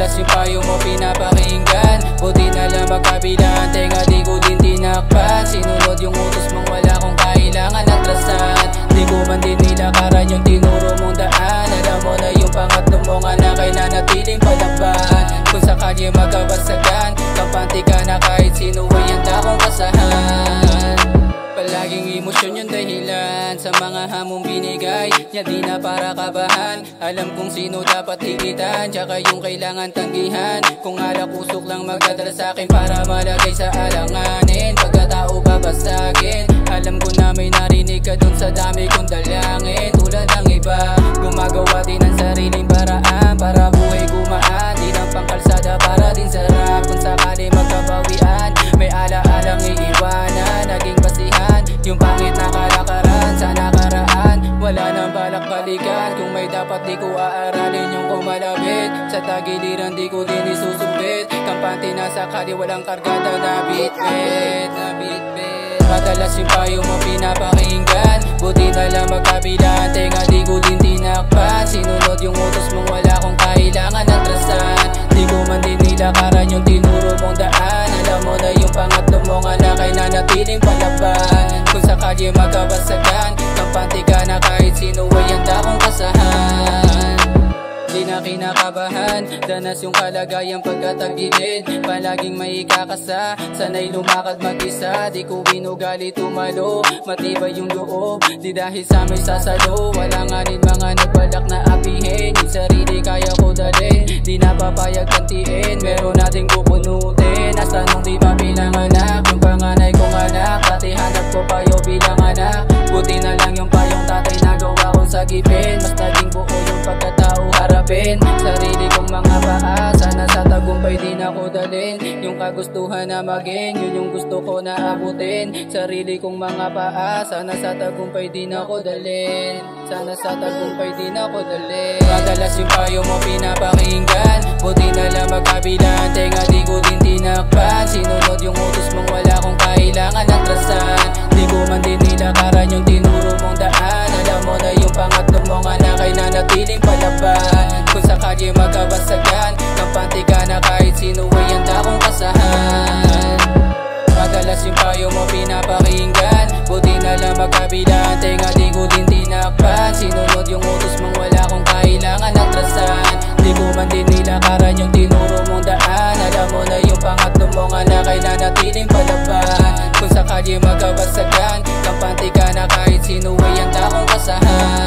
Madalas yung payo mo pinapakinggan, buti na lang magkabilaan, tenga di ko din tinakpan. Sinunod yung utos mong wala kong kailangan atrasan. Di ko man din nilakaran yung tinuro mong daan. Alam mo na yung pangatlo mong anak ay nanatiling palaban. Kung sakali magkabasagan, kapanti ka na kahit sino ay handa kong kasahan. Palaging emosyon yung dahilan sa mga hamong binigay niya, di na para kabahan. Alam kong sino dapat higitan, tsaka yung kailangan tanggihan. Kung alak usok lang magdadala sa'kin para malagay sa alanganin. Pagkatao babasagin, alam ko na may narinig ka dun sa dami kong dalangin. Tulad ng iba, gumagawa din ng sariling paraan para buhay gumaan. Di lang pangkalsada para din sarap. Kung sakali magkabawian, may alaalang iiwanan. Naging basihan yung pangit na kalakaran sa nakaraan. Wala nang balak balikan, kung may dapat di ko aaralin yung kumalabit. Sa tagiliran di ko din isusumbit, kampante na sakali walang kargada na bitbit. Madalas yung payo mo pinapakinggan, buti na lang magkabilaan, tenga di ko din tinakpan. Sinunod yung utos mong wala kong kailangan atrasan. Di ko man din nilakaran yung tinuro mong daan. Alam mo na yung pangatlo mong anak ay nanatiling palaban. Kung sakali magkabasagan, kampante ka na kahit sino ay handa kong kasahan. Di na kinakabahan, danas yung kalagayan pagkatagilid. Palaging may ikakasa, sanay lumakad mag-isa. Di ko binugali tumalo, matibay yung loob. Di dahil sa may sasalo, walang alin mga nagbalak na apihin. Yung sarili kaya ko dalhin, di napapayag kantiin. Meron nating pupunutin, nasa nung di pa bilang anak. Yung panganay kong anak, pati hanap ko payo bilang anak. Buti na lang yung payong tatay nagawa kong sagipin. Mas naging buo yung pagkatao harapin. Sarili kong mga paa, sana sa tagumpay din ako dalhin. Yung kagustuhan na maging, yun yung gusto ko na abutin. Sarili kong mga paa, sana sa tagumpay din ako dalhin. Sana sa tagumpay din ako dalhin. Madalas yung payo mo pinapakinggan, buti na lang magkabilaan, tenga di ko din tinakpan. Sinunod yung utos mong wala kong kailangan atrasan. Di ko man din nilakaran yung tinuro mong daan. Alam mo na yung pangatlo mong anak ay nanatiling palaban. Kung sakali magkabasagan, kampante ka na kahit sino ay handa kong kasahan. Madalas yung payo mo pinapakinggan, buti na lang magkabilaan, tenga di ko din tinakpan. Sinunod yung utos mong wala kong kailangan atrasan. Di ko man din nilakaran yung tinuro mong daan. Alam mo na yung pangatlo mong anak ay nanatiling palaban. Kung sakali magkabasagan, kampante ka na kahit sino ay handa kong kasahan.